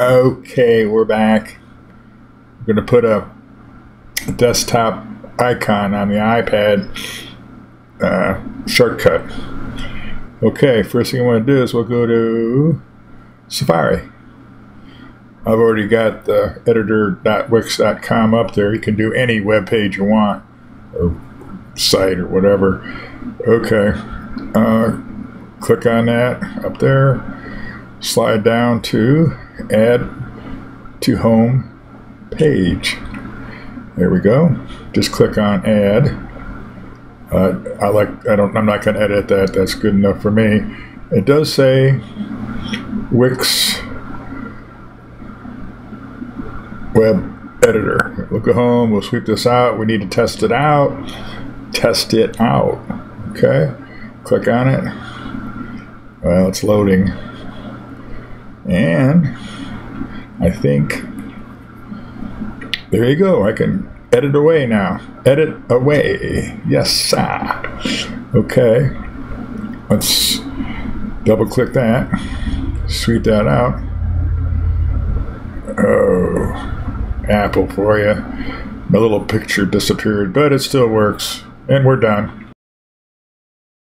Okay, we're back. We're going to put a desktop icon on the iPad shortcut. Okay, first thing I want to do is we'll go to Safari. I've already got the editor.wix.com up there. You can do any web page you want, or site, or whatever. Okay, click on that up there. Slide down to Add to Home Page. There we go. Just click on Add. I'm not going to edit that. That's good enough for me. It does say Wix Web Editor. Look at home. We'll sweep this out. We need to test it out. Test it out. Okay. Click on it. Well, it's loading. And I think there you go. I can edit away now. Edit away. Yes, sir. Okay. Let's double click that. Sweep that out. Oh, Apple for you. My little picture disappeared, but it still works. And we're done.